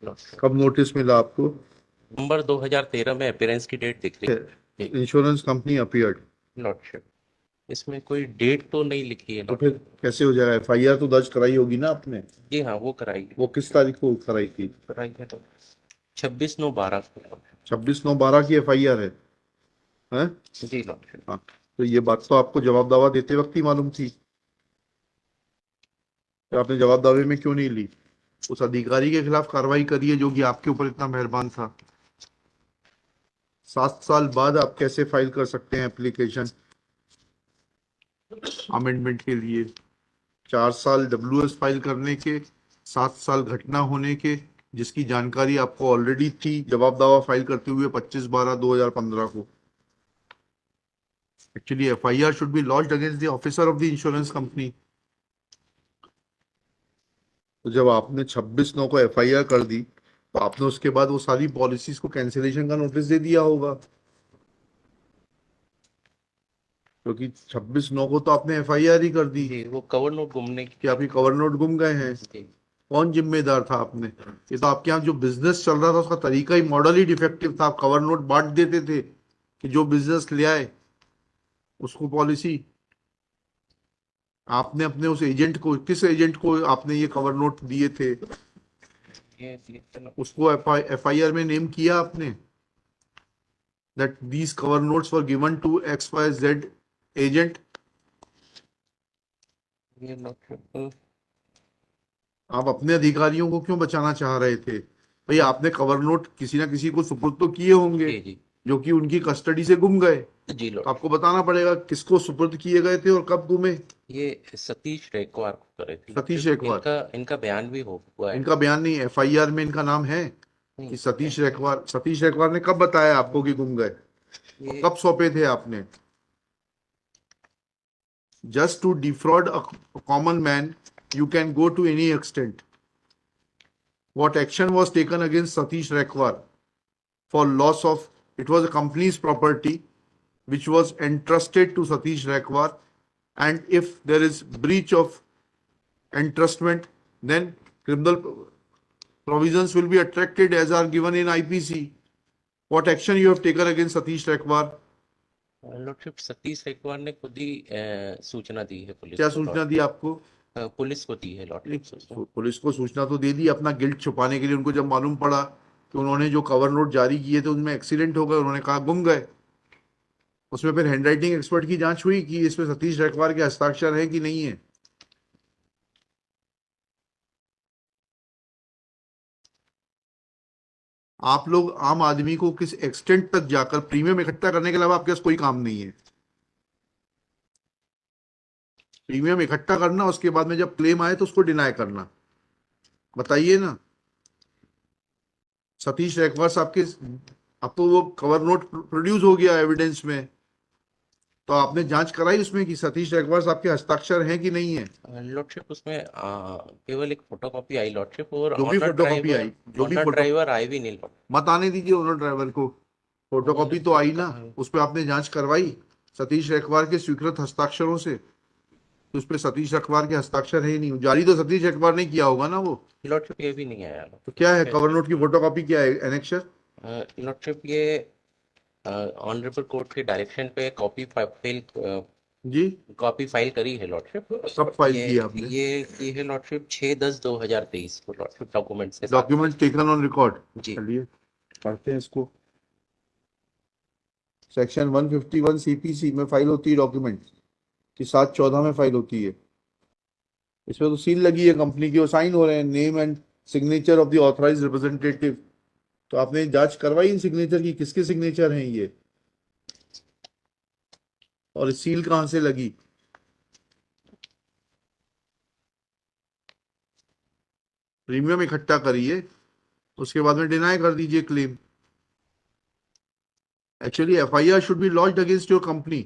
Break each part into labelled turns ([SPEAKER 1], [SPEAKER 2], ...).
[SPEAKER 1] Lordship.
[SPEAKER 2] कब notice मिला आपको?
[SPEAKER 1] नवंबर 2013 में अपीयरेंस की डेट दिख रही है। जी
[SPEAKER 2] इंश्योरेंस कंपनी अपीयर्ड?
[SPEAKER 1] लॉर्डशिप, इसमें कोई डेट तो नहीं लिखी है
[SPEAKER 2] तो फिर
[SPEAKER 1] लॉर्डशिप।
[SPEAKER 2] कैसे हो जाएगा? एफआईआर तो दर्ज कराई होगी ना आपने?
[SPEAKER 1] जी हाँ, वो कराई
[SPEAKER 2] वो किस तारीख को कराई थी?
[SPEAKER 1] कराई है तो 26/9/12 को।
[SPEAKER 2] 26/9/12 की एफआईआर है?
[SPEAKER 1] जी लॉर्डशिप।
[SPEAKER 2] हाँ। तो ये बात तो आपको जवाब दावा देते वक्त ही मालूम थी, तो आपने जवाब दावे में क्यों नहीं ली? उस अधिकारी के खिलाफ कार्रवाई करिए जो कि आपके ऊपर इतना मेहरबान था। 7 साल बाद आप कैसे फाइल कर सकते हैं एप्लीकेशन अमेंडमेंट के लिए? 4 साल डब्ल्यूएस फाइल करने के, 7 साल घटना होने के, जिसकी जानकारी आपको ऑलरेडी थी जवाब दावा फाइल करते हुए 25/12/2015 को। Actually FIR should be launched against the officer of the insurance company. तो जब आपने 26/9 को एफआईआर कर दी, तो आपने उसके बाद वो सारी पॉलिसीज को कैंसिलेशन का नोटिस दे दिया होगा, क्योंकि 26/9 को तो आपने एफआईआर ही कर दी
[SPEAKER 1] जी, वो कवर नोट घूमने की।
[SPEAKER 2] कि आपकी कवर नोट गुम गए हैं।
[SPEAKER 1] जी।
[SPEAKER 2] कौन जिम्मेदार था? आपने? ये तो आपके यहाँ जो बिजनेस चल रहा था उसका तरीका ही मॉडल ही डिफेक्टिव था। आप कवर नोट बांट देते थे कि जो बिजनेस ले आए उसको पॉलिसी। आपने अपने उस एजेंट को, किस एजेंट को आपने ये कवर नोट दिए थे?
[SPEAKER 1] ये चलो।
[SPEAKER 2] उसको एफआईआर में नेम किया आपने that these cover notes were given to XYZ agent?
[SPEAKER 1] ये लॉर्डशिप।
[SPEAKER 2] आप अपने अधिकारियों को क्यों बचाना चाह रहे थे? भाई आपने कवर नोट किसी ना किसी को सुपुर्द तो किए होंगे
[SPEAKER 1] जी जी।
[SPEAKER 2] जो कि उनकी कस्टडी से गुम गए,
[SPEAKER 1] जी
[SPEAKER 2] तो आपको
[SPEAKER 1] लॉर्डशिप।
[SPEAKER 2] बताना पड़ेगा किसको सुपुर्द किए गए थे और कब गुमे।
[SPEAKER 1] ये सतीश रेकवार को करे थे
[SPEAKER 2] सतीश
[SPEAKER 1] लॉर्डशिप।
[SPEAKER 2] रेखवार?
[SPEAKER 1] इनका इनका बयान भी हो हुआ है।
[SPEAKER 2] इनका बयान नहीं, एफआईआर में इनका नाम है
[SPEAKER 1] नहीं,
[SPEAKER 2] कि सतीश रेखवार? सतीश रेखवार ने कब बताया आपको कि गुम गए और
[SPEAKER 1] ये
[SPEAKER 2] कब सौंपे थे आपने? Just to defraud a common man you can go to any extent. What action was taken against Satish Rekwar for loss of, it was a company's property which was entrusted to Satish Rekwar, and if there is breach of entrustment, then criminal provisions will be attracted as are given in IPC. What action you have taken against Satish Rekwar?
[SPEAKER 1] Lordship Satish Rekwar ने खुद ही सूचना दी है police
[SPEAKER 2] क्या
[SPEAKER 1] को
[SPEAKER 2] सूचना दी
[SPEAKER 1] lordship.
[SPEAKER 2] आपको?
[SPEAKER 1] Police को दी है
[SPEAKER 2] नहीं,
[SPEAKER 1] लॉर्डशिप सूचना।
[SPEAKER 2] पुलिस को सूचना तो दे दी अपना गिल्ट छुपाने के लिए। उनको जब मालूम पड़ा कि उन्होंने जो कवर नोट जारी किए थे उनमें एक्सीडेंट हो गए, उन्होंने कहा गुम गए। उसमें फिर हैंडराइटिंग एक्सपर्ट की जांच हुई कि इसमें सतीश रेखवार के हस्ताक्षर है कि नहीं है। आप लोग आम आदमी को किस एक्सटेंट तक जाकर प्रीमियम इकट्ठा करने के अलावा आपके पास कोई काम नहीं है? प्रीमियम इकट्ठा करना, उसके बाद में जब क्लेम आए तो उसको डिनाई करना। बताइए ना। सतीश रेखवार साहब के, अब तो वो कवर नोट प्रोड्यूस हो गया एविडेंस में, तो आपने जांच कराई उसमें कि सतीश रेखवार साहब के हस्ताक्षर हैं कि नहीं है?
[SPEAKER 1] लॉर्डशिप उसमें केवल एक फोटोकॉपी आई लॉर्डशिप, और
[SPEAKER 2] जो भी फोटोकॉपी आई, जो भी
[SPEAKER 1] ऑनर
[SPEAKER 2] फोटो,
[SPEAKER 1] ड्राइवर आए भी नहीं लॉर्डशिप।
[SPEAKER 2] मत आने दीजिए ओनर ड्राइवर को। फोटोकॉपी
[SPEAKER 1] उन्होंने
[SPEAKER 2] तो
[SPEAKER 1] खुद
[SPEAKER 2] आई ना,
[SPEAKER 1] कहा है।
[SPEAKER 2] उस पर आपने जांच करवाई सतीश रेखवार के स्वीकृत हस्ताक्षरों से? तो उस पर सतीश रेखवार के हस्ताक्षर है ही नहीं, जारी तो सतीश रेखवार ने किया होगा ना वो।
[SPEAKER 1] लॉर्डशिप ये भी नहीं आया
[SPEAKER 2] तो क्या है
[SPEAKER 1] लॉर्डशिप।
[SPEAKER 2] कवर नोट की फोटोकॉपी? क्या है एनेक्शर?
[SPEAKER 1] लॉर्डशिप ये ऑनरेबल कोर्ट के डायरेक्शन पे
[SPEAKER 2] जी?
[SPEAKER 1] कॉपी फाइल करी है लॉर्डशिप।
[SPEAKER 2] कब फाइल
[SPEAKER 1] ये
[SPEAKER 2] किया आपने?
[SPEAKER 1] ये की है लॉर्डशिप 6/10/2023 को लॉर्डशिप, डॉक्यूमेंट्स के साथ file.
[SPEAKER 2] Document taken on record?
[SPEAKER 1] जी।
[SPEAKER 2] चलिए पढ़ते हैं इसको। सेक्शन 151 सीपीसी में फाइल होती है डॉक्यूमेंट की, 7/14 में फाइल होती है। इसमें तो सील लगी है कंपनी की, वो साइन हो रहे हैं, name and signature of the authorise representative. तो आपने जांच करवाई इन सिग्नेचर की, किसके सिग्नेचर हैं ये, और सील कहां से लगी? प्रीमियम इकट्ठा करिए, उसके बाद में डिनाई कर दीजिए claim. Actually FIR should be launched against your company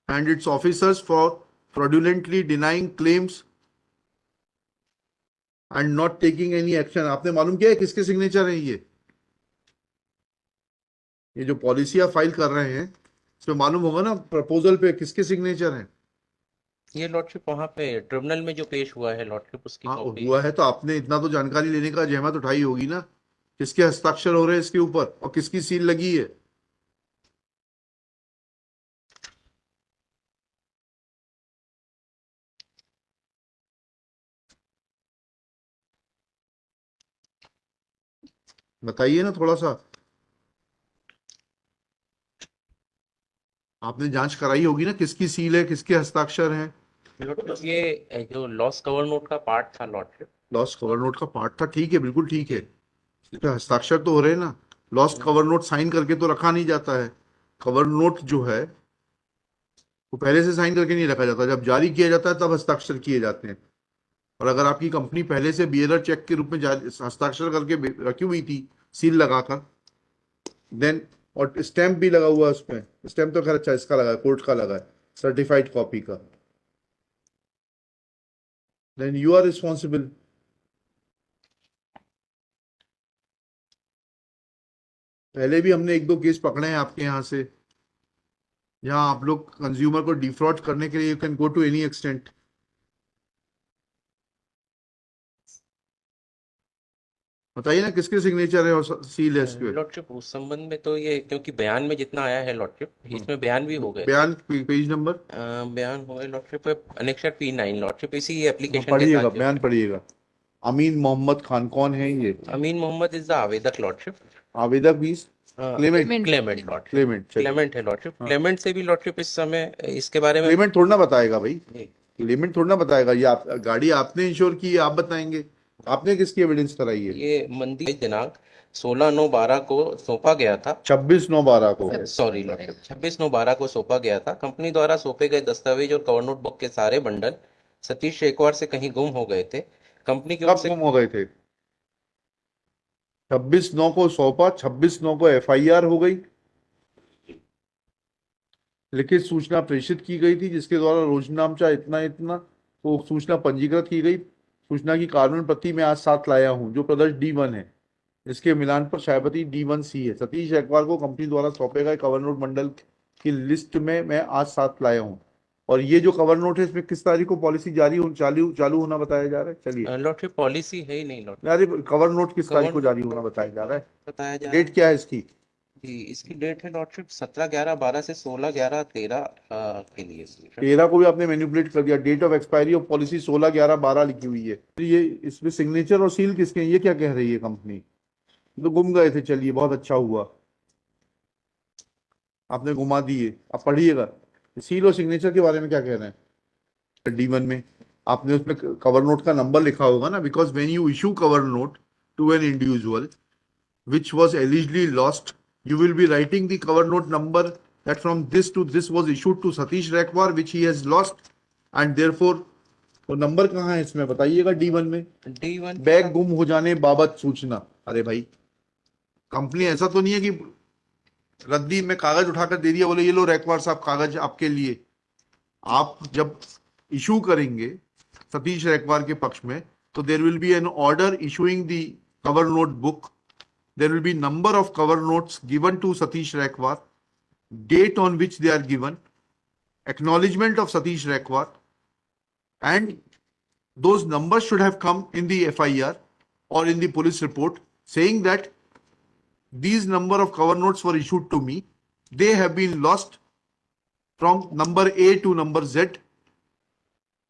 [SPEAKER 2] and it's officers for fraudulently denying claims and not taking any action. आपने मालूम किया है किसके सिग्नेचर हैं ये जो पॉलिसी आप फाइल कर रहे हैं, इसमें मालूम होगा ना प्रपोजल पे किसके सिग्नेचर हैं?
[SPEAKER 1] ये लॉर्डशिप वहां पे ट्रिब्यूनल में जो पेश हुआ है लॉर्डशिप उसकी
[SPEAKER 2] हाँ
[SPEAKER 1] कॉपी।
[SPEAKER 2] हुआ है तो आपने इतना तो जानकारी लेने का जहमत उठाई होगी ना, किसके हस्ताक्षर हो रहे हैं इसके ऊपर और किसकी सील लगी है। बताइए ना थोड़ा सा, आपने जांच कराई होगी ना किसकी सील है किसके हस्ताक्षर हैं।
[SPEAKER 1] लॉर्डशिप ये जो लॉस कवर नोट का पार्ट था लॉर्डशिप।
[SPEAKER 2] लॉस्ट कवर नोट का पार्ट था, ठीक है बिल्कुल ठीक है, इस पे हस्ताक्षर तो हो रहे हैं ना। लॉस्ट कवर नोट साइन करके तो रखा नहीं जाता है, कवर नोट जो है वो पहले से साइन करके नहीं रखा जाता, जब जारी किया जाता है तब हस्ताक्षर किए जाते हैं। और अगर आपकी कंपनी पहले से बियरर चेक के रूप में हस्ताक्षर करके रखी हुई थी सील लगाकर, देन, और स्टैंप भी लगा हुआ है उसमें, स्टैंप तो खैर अच्छा इसका लगा है, कोर्ट का लगा है, सर्टिफाइड कॉपी का, देन यू आर रिस्पॉन्सिबल। पहले भी हमने एक दो केस पकड़े हैं आपके यहाँ से, जहाँ आप लोग कंज्यूमर को डिफ्रॉड करने के लिए you can go to any extent. बताइए ना किसके सिग्नेचर है और सील है इस पे।
[SPEAKER 1] लॉर्डशिप उस संबंध में तो ये क्योंकि बयान में जितना आया है लॉर्डशिप इसमें बयान भी हो गए थे।
[SPEAKER 2] बयान पेज नंबर।
[SPEAKER 1] बयान हो गए लॉर्डशिप अनेक्सर P9 लॉर्डशिप इसी एप्लीकेशन के
[SPEAKER 2] पढ़िएगा
[SPEAKER 1] साथ जो
[SPEAKER 2] बयान पढ़िएगा। अमीन मोहम्मद खान कौन है ये।
[SPEAKER 1] अमीन मोहम्मद इज द आवेदक लॉर्डशिप।
[SPEAKER 2] आवेदक भी क्लेमेंट।
[SPEAKER 1] Clement lordship.
[SPEAKER 2] क्लेमेंट चलिए।
[SPEAKER 1] क्लेमेंट है लॉर्डशिप।
[SPEAKER 2] हाँ।
[SPEAKER 1] क्लेमेंट से भी लॉर्डशिप इस समय इसके बारे में
[SPEAKER 2] क्लेमेंट थोड़ा ना बताएगा भाई,
[SPEAKER 1] जी।
[SPEAKER 2] क्लेमेंट थोड़ा ना बताएगा, ये आप गाड़ी आपने इंश्योर की है आप बताएंगे, आपने किसकी एविडेंस कराई है।
[SPEAKER 1] ये मंदी दिनांक 16/9/12 को सौंपा गया था।
[SPEAKER 2] 26/9/12 को।
[SPEAKER 1] सॉरी लॉर्डशिप 26/9/12 को सौंपा गया था। कंपनी द्वारा सौंपे गए दस्तावेज और कवर नोट बुक के सारे बंडल सतीश शेखवार से कहीं गुम हो गए थे। कंपनी की ओर
[SPEAKER 2] कब
[SPEAKER 1] से
[SPEAKER 2] गुम हो गए थे। 26/9 को सौंपा, 26/9 को एफआईआर हो गई, लिखित सूचना प्रेषित की गई थी जिसके द्वारा रोजनामचा इतना इतना, वो सूचना पंजीकृत की गई। सूचना की कानून प्रति मैं आज साथ लाया हूं जो प्रदर्श D1 है, इसके मिलान पर शायपति D1C है। सतीश एक्वार को कंपनी द्वारा सौंपे गए कवर नोट मंडल की लिस्ट में मैं आज साथ लाया हूं। और ये जो कवर नोट है इसमें किस तारीख को पॉलिसी जारी हो चालू चालू होना बताया जा रहा है। चलिए,
[SPEAKER 1] लॉटरी पॉलिसी है ही नहीं लॉटरी।
[SPEAKER 2] अरे कवर नोट किस तारीख को
[SPEAKER 1] कवर
[SPEAKER 2] जारी होना बताया जा रहा है,
[SPEAKER 1] बताया जा रहा
[SPEAKER 2] डेट
[SPEAKER 1] है
[SPEAKER 2] क्या है इसकी।
[SPEAKER 1] जी। इसकी डेट है लॉटरी 17/11/12 से 16/11/13 के लिए।
[SPEAKER 2] 13 को भी आपने मैनिपुलेट कर दिया, date of expiry of policy 16/11/12 लिखी हुई है, तो ये इसमें सिग्नेचर और सील किसके हैं, ये क्या कह रही है कंपनी। तो गुम गए थे, चलिए बहुत अच्छा हुआ आपने घुमा दिए। अब पढ़िएगा सील और सिग्नेचर के बारे में क्या कह रहे हैं। D1 में आपने उसमें कवर नोट का नंबर लिखा होगा ना, because when you issue cover note to an individual which was allegedly lost, you will be writing the cover note number that from this to this was issued to Satish Rakwar which he has lost, and therefore वो number कहाँ है इसमें बताइएगा D1 में।
[SPEAKER 1] D1
[SPEAKER 2] bag गुम हो जाने बाबत सूचना। अरे भाई कंपनी ऐसा तो नहीं है कि रद्दी में कागज उठाकर दे दिया बोले ये लो रैकवार साहब कागज आपके लिए। आप जब इशू करेंगे सतीश रैकवार के पक्ष में तो there will be an order issuing the cover note book, there will be number of cover notes given to Satish Rakwar, date on which they are given, acknowledgement of Satish Rakwar, and those numbers should have come in the FIR or in the police report saying that these number of cover notes were issued to me, they have been lost from number A to number Z।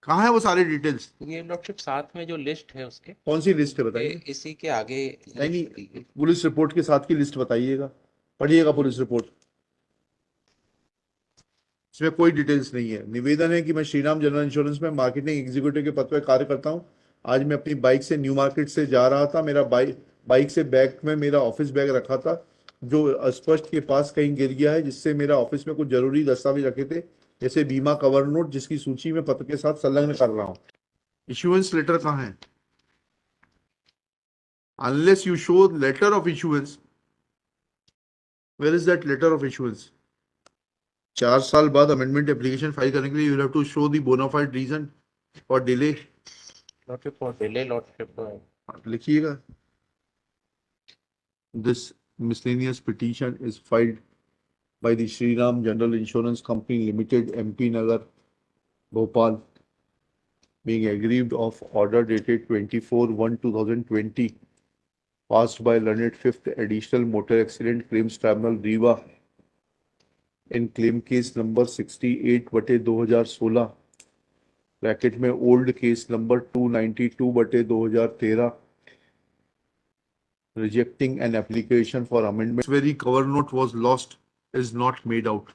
[SPEAKER 2] कहाँ है वो सारे details.
[SPEAKER 1] ये लॉटशिप साथ में जो list है उसके
[SPEAKER 2] कौन सी लिस्ट है बताइए।
[SPEAKER 1] इसी के आगे
[SPEAKER 2] नहीं
[SPEAKER 1] लिस्ट दी है।
[SPEAKER 2] पुलिस रिपोर्ट के साथ की लिस्ट बताइएगा, पढ़िएगा पुलिस रिपोर्ट, इसमें कोई डिटेल्स नहीं है। निवेदन है कि मैं श्रीराम जनरल इंश्योरेंस में मार्केटिंग एग्जीक्यूटिव के पद पर कार्य करता हूं। आज मैं अपनी बाइक से न्यू मार्केट से जा रहा था, मेरा बाइक से बैग में मेरा ऑफिस बैग रखा था जो स्पष्ट के पास कहीं गिर गया है, जिससे मेरा ऑफिस में कुछ जरूरी दस्तावेज रखे थे जैसे बीमा कवर नोट जिसकी सूची में पत्र के साथ संलग्न कर रहा हूँ। इशुएंस लेटर कहाँ है। Unless you show letter of issuance, where is that letter of issuance. 4 साल बाद अमेंडमेंट एप्लीकेशन फाइल करने के लिए you have to show the bona fide reason for delay.
[SPEAKER 1] Lordship for delay lordship
[SPEAKER 2] लिखिएगा this miscellaneous petition is filed by the Shriram General Insurance Company Limited, MP Nagar, Bhopal, being aggrieved of order dated 24/1/2020, passed by learned 5th Additional Motor Accident Claims Tribunal, Rewa, in claim case number 68/2016, bracket में old case number 292/2013, rejecting an application for amendment. Very cover note was lost is not made out.